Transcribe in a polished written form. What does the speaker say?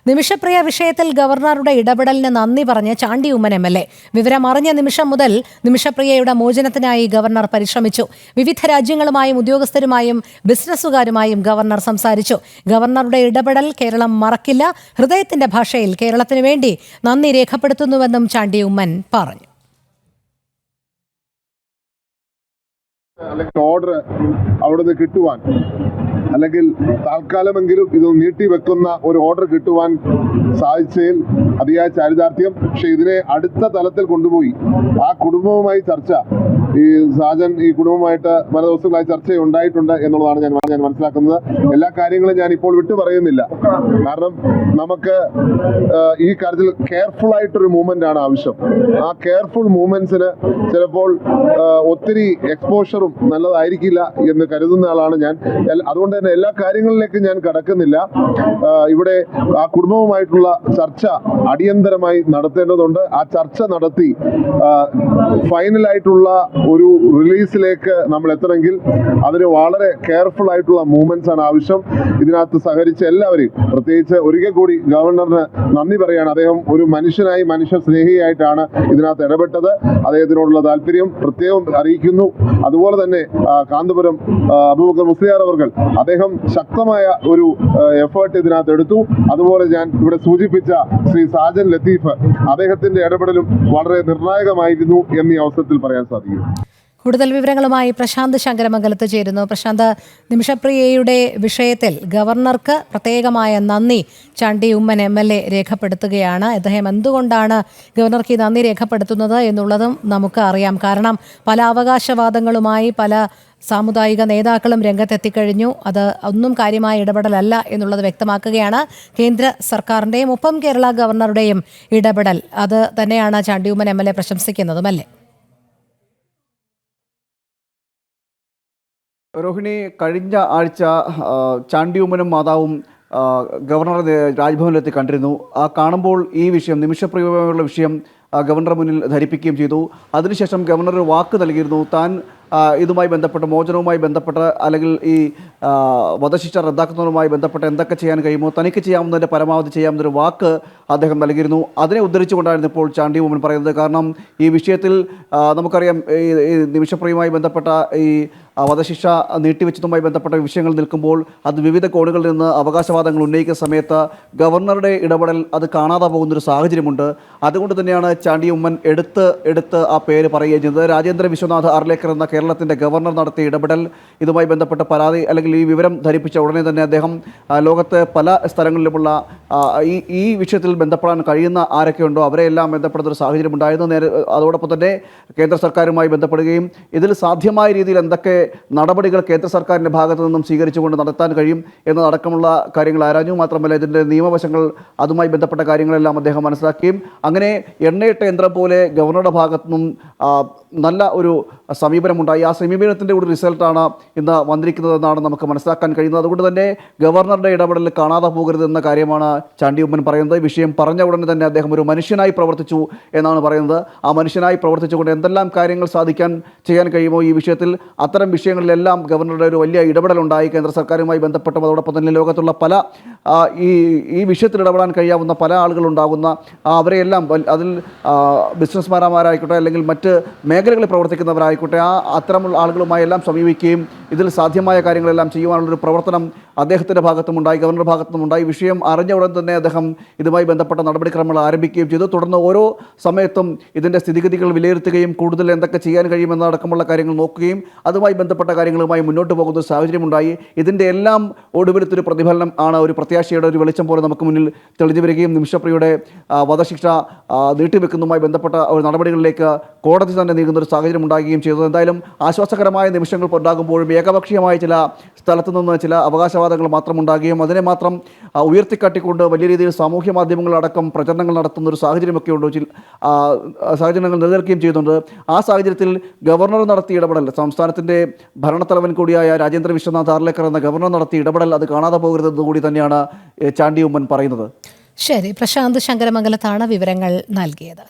നിമിഷപ്രിയ വിഷയത്തിൽ ഗവർണറുടെ ഇടപെടലിന് നന്ദി പറഞ്ഞ് ചാണ്ടി ഉമ്മൻ MLA. വിവരം അറിഞ്ഞ നിമിഷം മുതൽ നിമിഷപ്രിയയുടെ മോചനത്തിനായി ഗവർണർ പരിശ്രമിച്ചു. വിവിധ രാജ്യങ്ങളുമായും ഉദ്യോഗസ്ഥരുമായും ബിസിനസ്സുകാരുമായും ഗവർണർ സംസാരിച്ചു. ഗവർണറുടെ ഇടപെടൽ കേരളം മറക്കില്ല. ഹൃദയത്തിന്റെ ഭാഷയിൽ കേരളത്തിനു വേണ്ടി നന്ദി രേഖപ്പെടുത്തുന്നുവെന്നും ചാണ്ടി ഉമ്മൻ പറഞ്ഞു. ഓർഡർ അവിടുന്ന് കിട്ടുവാൻ അല്ലെങ്കിൽ താൽക്കാലമെങ്കിലും ഇത് നീട്ടിവെക്കുന്ന ഒരു ഓർഡർ കിട്ടുവാൻ സാധിച്ചതിൽ അതിയായ ചാരിതാർത്ഥ്യം. പക്ഷെ ഇതിനെ അടുത്ത തലത്തിൽ കൊണ്ടുപോയി ആ കുടുംബവുമായി ചർച്ച, ഈ സാജൻ ഈ കുടുംബമായിട്ട് പല ദിവസങ്ങളായി ചർച്ച ഉണ്ടായിട്ടുണ്ട് എന്നുള്ളതാണ് ഞാൻ മനസ്സിലാക്കുന്നത്. എല്ലാ കാര്യങ്ങളും ഞാൻ ഇപ്പോൾ വിട്ടു പറയുന്നില്ല. കാരണം നമുക്ക് ഈ കാര്യത്തിൽ കെയർഫുൾ ആയിട്ടൊരു മൂവ്മെന്റ് ആണ് ആവശ്യം. ആ കെയർഫുൾ മൂവ്മെന്റ്സിന് ചിലപ്പോൾ ഒത്തിരി എക്സ്പോഷറും നല്ലതായിരിക്കില്ല എന്ന് കരുതുന്ന ആളാണ് ഞാൻ. അതുകൊണ്ട് തന്നെ എല്ലാ കാര്യങ്ങളിലേക്കും ഞാൻ കടക്കുന്നില്ല. ഇവിടെ ആ കുടുംബവുമായിട്ടുള്ള ചർച്ച അടിയന്തരമായി നടത്തേണ്ടതുണ്ട്. ആ ചർച്ച നടത്തി ഫൈനലായിട്ടുള്ള ഒരു റിലീസിലേക്ക് നമ്മൾ എത്തണമെങ്കിൽ അതിന് വളരെ കെയർഫുൾ ആയിട്ടുള്ള മൂവ്മെന്റ്സ് ആണ് ആവശ്യം. ഇതിനകത്ത് സഹകരിച്ച എല്ലാവരെയും പ്രത്യേകിച്ച് ഒരിക്കൽ കൂടി ഗവർണറിന് നന്ദി പറയാണ്. അദ്ദേഹം ഒരു മനുഷ്യനായി, മനുഷ്യ സ്നേഹിയായിട്ടാണ് ഇതിനകത്ത് ഇടപെട്ടത്. അദ്ദേഹത്തിനോടുള്ള താല്പര്യം പ്രത്യേകം അറിയിക്കുന്നു. അതുപോലെ തന്നെ കാന്തപുരം അബൂബക്കർ മുസ്ലിയാർ അവർകൾ അദ്ദേഹം ശക്തമായ ഒരു എഫേർട്ട് ഇതിനകത്ത് എടുത്തു. അതുപോലെ ഞാൻ ഇവിടെ സൂചിപ്പിച്ച ശ്രീ സാജൻ ലത്തീഫ്, അദ്ദേഹത്തിന്റെ ഇടപെടലും വളരെ നിർണായകമായിരുന്നു എന്നീ അവസരത്തിൽ പറയാൻ സാധിക്കും. കൂടുതൽ വിവരങ്ങളുമായി പ്രശാന്ത് ശങ്കരമംഗലത്ത് ചേരുന്നു. പ്രശാന്ത്, നിമിഷപ്രിയയുടെ വിഷയത്തിൽ ഗവർണർക്ക് പ്രത്യേകമായ നന്ദി ചാണ്ടി ഉമ്മൻ MLA രേഖപ്പെടുത്തുകയാണ്. അദ്ദേഹം എന്തുകൊണ്ടാണ് ഗവർണർക്ക് ഈ നന്ദി രേഖപ്പെടുത്തുന്നത് എന്നുള്ളതും നമുക്ക് അറിയാം. കാരണം പല അവകാശവാദങ്ങളുമായി പല സാമുദായിക നേതാക്കളും രംഗത്തെത്തിക്കഴിഞ്ഞു. അത് ഒന്നും കാര്യമായ ഇടപെടലല്ല എന്നുള്ളത് വ്യക്തമാക്കുകയാണ്. കേന്ദ്ര സർക്കാരിൻ്റെയും ഒപ്പം കേരള ഗവർണറുടെയും ഇടപെടൽ അത് തന്നെയാണ് ചാണ്ടി ഉമ്മൻ MLA പ്രശംസിക്കുന്നതും, അല്ലേ? രോഹിണി, കഴിഞ്ഞ ആഴ്ച ചാണ്ടി ഉമ്മനും മാതാവും ഗവർണറെ രാജ്ഭവനിലെത്തി കണ്ടിരുന്നു. കാണുമ്പോൾ ഈ വിഷയം, നിമിഷപ്രിയമുള്ള വിഷയം ഗവർണറുടെ മുന്നിൽ ധരിപ്പിക്കുകയും ചെയ്തു. അതിനുശേഷം ഗവർണർ ഒരു വാക്ക് നൽകിയിരുന്നു. താൻ ഇതുമായി ബന്ധപ്പെട്ട്, മോചനവുമായി ബന്ധപ്പെട്ട് അല്ലെങ്കിൽ ഈ വധശിക്ഷ റദ്ദാക്കുന്നതുമായി ബന്ധപ്പെട്ട് എന്തൊക്കെ ചെയ്യാൻ കഴിയുമോ തനിക്ക് ചെയ്യാവുന്നതിൻ്റെ പരമാവധി ചെയ്യാവുന്നൊരു വാക്ക് അദ്ദേഹം നൽകിയിരുന്നു. അതിനെ ഉദ്ധരിച്ചുകൊണ്ടായിരുന്നു ഇപ്പോൾ ചാണ്ടി ഉമ്മൻ പറയുന്നത്. കാരണം ഈ വിഷയത്തിൽ നമുക്കറിയാം, ഈ നിമിഷപ്രിയവുമായി ബന്ധപ്പെട്ട ഈ വധശിക്ഷ നീട്ടിവെച്ചതുമായി ബന്ധപ്പെട്ട വിഷയങ്ങൾ നിൽക്കുമ്പോൾ അത് വിവിധ കോണുകളിൽ നിന്ന് അവകാശവാദങ്ങൾ ഉന്നയിക്കുന്ന സമയത്ത് ഗവർണറുടെ ഇടപെടൽ അത് കാണാതെ പോകുന്നൊരു സാഹചര്യമുണ്ട്. അതുകൊണ്ട് തന്നെയാണ് ചാണ്ടി ഉമ്മൻ എടുത്ത് ആ പേര് പറയുകയും ചെയ്തത്. രാജേന്ദ്ര വിശ്വനാഥ് ആർലേക്കർ എന്ന കേരളത്തിൻ്റെ ഗവർണർ നടത്തിയ ഇടപെടൽ, ഇതുമായി ബന്ധപ്പെട്ട പരാതി അല്ലെങ്കിൽ ഈ വിവരം ധരിപ്പിച്ച ഉടനെ തന്നെ അദ്ദേഹം ലോകത്ത് പല സ്ഥലങ്ങളിലുമുള്ള ഈ വിഷയത്തിൽ ബന്ധപ്പെടാൻ കഴിയുന്ന ആരൊക്കെയുണ്ടോ അവരെയെല്ലാം ബന്ധപ്പെടുന്ന ഒരു സാഹചര്യം ഉണ്ടായിരുന്നു. അതോടൊപ്പം തന്നെ കേന്ദ്ര സർക്കാരുമായി ബന്ധപ്പെടുകയും ഇതിൽ സാധ്യമായ രീതിയിൽ എന്തൊക്കെ നടപടികൾ കേന്ദ്ര സർക്കാരിൻ്റെ ഭാഗത്തു നിന്നും സ്വീകരിച്ചുകൊണ്ട് നടത്താൻ കഴിയും എന്നതടക്കമുള്ള കാര്യങ്ങൾ ആരാഞ്ഞു. മാത്രമല്ല ഇതിൻ്റെ നിയമവശങ്ങൾ, അതുമായി ബന്ധപ്പെട്ട കാര്യങ്ങളെല്ലാം അദ്ദേഹം മനസ്സിലാക്കുകയും അങ്ങനെ എണ്ണയിട്ട യന്ത്രം പോലെ ഗവർണറുടെ ഭാഗത്തു നിന്നും നല്ല ഒരു സമീപനമുണ്ടായി. ആ സമീപനത്തിൻ്റെ ഒരു റിസൾട്ടാണ് ഇന്ന് വന്നിരിക്കുന്നതെന്നാണ് നമുക്ക് മനസ്സിലാക്കാൻ കഴിയുന്നത്. അതുകൊണ്ട് തന്നെ ഗവർണറുടെ ഇടപെടൽ കാണാതെ പോകരുതെന്ന കാര്യമാണ് ചാണ്ടി ഉമ്മൻ പറയുന്നത്. വിഷയം പറഞ്ഞ ഉടനെ തന്നെ അദ്ദേഹം ഒരു മനുഷ്യനായി പ്രവർത്തിച്ചു എന്നാണ് പറയുന്നത്. ആ മനുഷ്യനായി പ്രവർത്തിച്ചുകൊണ്ട് എന്തെല്ലാം കാര്യങ്ങൾ ചെയ്യാൻ കഴിയുമോ ഈ വിഷയത്തിൽ, അത്തരം വിഷയങ്ങളിലെല്ലാം ഗവർണറുടെ ഒരു വലിയ ഇടപെടലുണ്ടായി കേന്ദ്ര സർക്കാരുമായി ബന്ധപ്പെട്ടും. അതോടൊപ്പം തന്നെ ലോകത്തുള്ള പല ഈ വിഷയത്തിൽ ഇടപെടാൻ കഴിയാവുന്ന പല ആളുകളുണ്ടാകുന്ന അവരെയെല്ലാം, അതിൽ ബിസിനസ്മാരായിക്കോട്ടെ അല്ലെങ്കിൽ മറ്റ് മേഖലകളിൽ പ്രവർത്തിക്കുന്നവരായിക്കോട്ടെ, അത്തരമുള്ള ആളുകളുമായി എല്ലാം സമീപിക്കുകയും ഇതിൽ സാധ്യമായ കാര്യങ്ങളെല്ലാം ചെയ്യുവാനുള്ളൊരു പ്രവർത്തനം അദ്ദേഹത്തിൻ്റെ ഭാഗത്തുമുണ്ടായി, ഗവർണറുടെ ഭാഗത്തുമുണ്ടായി. വിഷയം അറിഞ്ഞ ഉടൻ തന്നെ അദ്ദേഹം ഇതുമായി ബന്ധപ്പെട്ട നടപടിക്രമങ്ങൾ ആരംഭിക്കുകയും ചെയ്തു. തുടർന്ന് ഓരോ സമയത്തും ഇതിൻ്റെ സ്ഥിതിഗതികൾ വിലയിരുത്തുകയും കൂടുതൽ എന്തൊക്കെ ചെയ്യാൻ കഴിയുമെന്നടക്കമുള്ള കാര്യങ്ങൾ നോക്കുകയും അതുമായി ബന്ധപ്പെട്ട കാര്യങ്ങളുമായി മുന്നോട്ട് പോകുന്ന ഒരു സാഹചര്യമുണ്ടായി. ഇതിൻ്റെ എല്ലാം ഒടുവിലത്തൊരു പ്രതിഫലനം ആണ്, ഒരു പ്രത്യാശയുടെ ഒരു വെളിച്ചം പോലെ നമുക്ക് മുന്നിൽ തെളിഞ്ഞു വരികയും നിമിഷപ്രിയയുടെ വധശിക്ഷ നീട്ടിവെക്കുന്നതുമായി ബന്ധപ്പെട്ട ഒരു നടപടികളിലേക്ക് കോടതി തന്നെ നീങ്ങുന്ന ഒരു സാഹചര്യം ഉണ്ടാകുകയും ചെയ്തത്. എന്തായാലും ആശ്വാസകരമായ നിമിഷങ്ങൾ ഉണ്ടാകുമ്പോഴും ഏകപക്ഷീയമായ ചില സ്ഥലത്തു നിന്ന് ചില അവകാശവാദങ്ങൾ മാത്രം ഉണ്ടാകുകയും അതിനെ മാത്രം ഉയർത്തിക്കാട്ടിക്കൊണ്ട് വലിയ രീതിയിൽ സാമൂഹ്യ മാധ്യമങ്ങളടക്കം പ്രചരണങ്ങൾ നടത്തുന്ന ഒരു സാഹചര്യമൊക്കെ ഉണ്ട്, സാഹചര്യങ്ങൾ നിലനിൽക്കുകയും ചെയ്യുന്നുണ്ട്. ആ സാഹചര്യത്തിൽ ഗവർണർ നടത്തിയ ഇടപെടൽ, സംസ്ഥാനത്തിൻ്റെ ഭരണത്തലവൻ കൂടിയായ രാജേന്ദ്ര വിശ്വനാഥ് ആർലേക്കർ എന്ന ഗവർണർ നടത്തിയ ഇടപെടൽ അത് കാണാതെ പോകരുതെന്ന് കൂടി തന്നെയാണ് ചാണ്ടി ഉമ്മൻ പറയുന്നത്. ശരി, പ്രശാന്ത് ശങ്കരമംഗലത്താണ് വിവരങ്ങൾ നൽകിയത്.